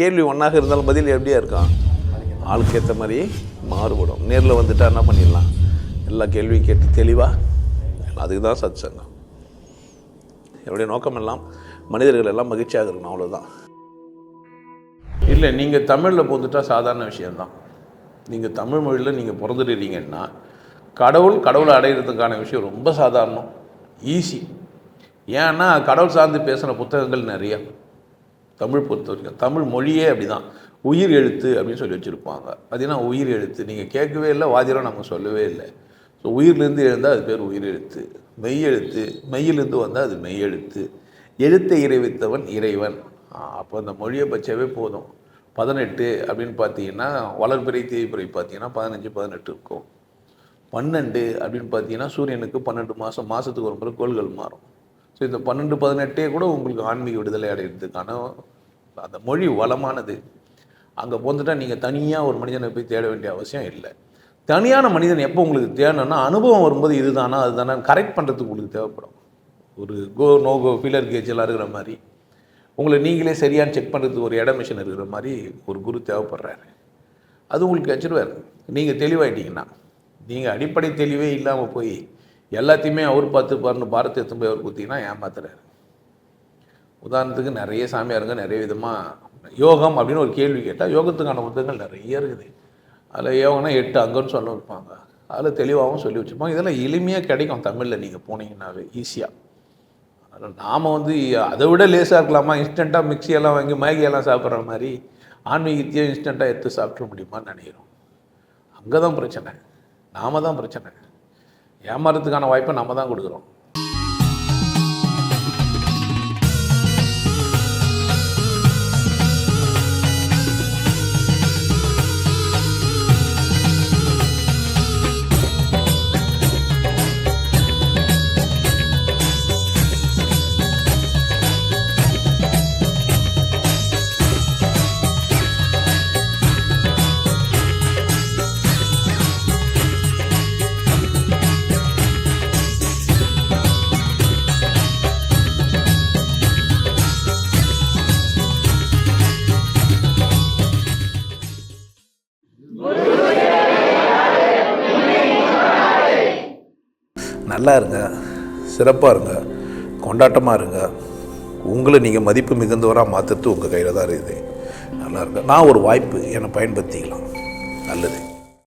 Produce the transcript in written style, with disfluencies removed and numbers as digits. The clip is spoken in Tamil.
கேள்வி ஒன்றாக இருந்தாலும் பதில் எப்படியா இருக்கான், ஆளுக்கு ஏற்ற மாதிரி மாறுபடும். நேரில் வந்துட்டால் என்ன பண்ணிடலாம், எல்லா கேள்வியும் கேட்டு தெளிவாக. அதுக்கு தான் சத் சங்கம். என்னுடைய நோக்கம் எல்லாம் மனிதர்கள் எல்லாம் மகிழ்ச்சியாக இருக்கணும், அவ்வளோதான். இல்லை, நீங்கள் தமிழில் போந்துட்டால் சாதாரண விஷயந்தான். நீங்கள் தமிழ் மொழியில் நீங்கள் பிறந்துடுறீங்கன்னா கடவுளை அடையிறதுக்கான விஷயம் ரொம்ப சாதாரணம், ஈஸி. ஏன்னா கடவுள் சார்ந்து பேசுகிற புத்தகங்கள் நிறையா. தமிழ் பொறுத்த வரைக்கும் தமிழ் மொழியே அப்படி தான், உயிர் எழுத்து அப்படின்னு சொல்லி வச்சுருப்பாங்க. அதுனா உயிர் எழுத்து நீங்கள் கேட்கவே இல்லை, வாதிரம் நம்ம சொல்லவே இல்லை. ஸோ உயிர்லேருந்து எழுந்தால் அது பேர் உயிர் எழுத்து. மெய் எழுத்து, மெய்யிலேருந்து வந்தால் அது மெய் எழுத்து. எழுத்தை இறைவித்தவன் இறைவன். அப்போ அந்த மொழியை பட்சவே போதும். 18 அப்படின்னு பார்த்தீங்கன்னா வளர்பிறை தேய்பிறை பார்த்தீங்கன்னா 15 18 இருக்கும். 12 அப்படின்னு பார்த்தீங்கன்னா சூரியனுக்கு 12 மாதம், மாதத்துக்கு ஒரு முறை கோள்கள் மாறும். ஸோ இந்த 12 18 கூட உங்களுக்கு ஆன்மீக விடுதலை அடைகிறதுக்கான அந்த மொழி வளமானது. அங்கே போந்துட்டால் நீங்கள் தனியாக ஒரு மனிதனை போய் தேட வேண்டிய அவசியம் இல்லை. தனியான மனிதன் எப்போ உங்களுக்கு தேடணும்னா அனுபவம் வரும்போது இதுதானா அதுதானா கரெக்ட் பண்ணுறதுக்கு உங்களுக்கு தேவைப்படும். ஒரு நோகோ ஃபீலர் கேஜ் எல்லாம் இருக்கிற மாதிரி உங்களை நீங்களே சரியான செக் பண்ணுறதுக்கு ஒரு இட மிஷின் இருக்கிற மாதிரி ஒரு குரு தேவைப்படுறாரு. அது உங்களுக்கு வச்சுருவார். நீங்கள் தெளிவாயிட்டீங்கன்னா. நீங்கள் அடிப்படை தெளிவே இல்லாமல் போய் எல்லாத்தையுமே அவர் பார்த்து பாரத்தை எடுத்து போய் அவர் கொடுத்தீங்கன்னா ஏமாத்துறாரு. உதாரணத்துக்கு நிறைய சாமியாருங்க நிறைய விதமாக யோகம் அப்படின்னு ஒரு கேள்வி கேட்டால் யோகத்துக்கான புத்தகங்கள் நிறைய இருக்குது. அதில் யோகம்னா 8 அங்கன்னு சொல்ல வைப்பாங்க. அதில் தெளிவாகவும் சொல்லி வச்சுருப்பாங்க. இதெல்லாம் எளிமையாக கிடைக்கும் தமிழில் நீங்கள் போனீங்கன்னாவே ஈஸியாக. அதில் நாம் அதை விட லேசாக இருக்கலாமா, இன்ஸ்டண்ட்டாக மிக்சியெல்லாம் வாங்கி மேகியெல்லாம் சாப்பிட்ற மாதிரி ஆன்மீகத்தையும் இன்ஸ்டண்ட்டாக எடுத்து சாப்பிட முடியுமான்னு நினைக்கிறோம். அங்கே தான் பிரச்சனை, நாம் தான் பிரச்சனை. ஏமாறதுக்கான வாய்ப்பை நம்ம தான் கொடுக்குறோம். நல்லா இருங்க, சிறப்பாக இருங்க, கொண்டாட்டமாக இருங்க. உங்களை நீங்கள் மதிப்பு மிகுந்தவராக மாற்றுறது உங்கள் கையில் தான் இருக்குது. நல்லா இருங்க. நான் ஒரு வாய்ப்பு என்னை பயன்படுத்திக்கலாம். நல்லது.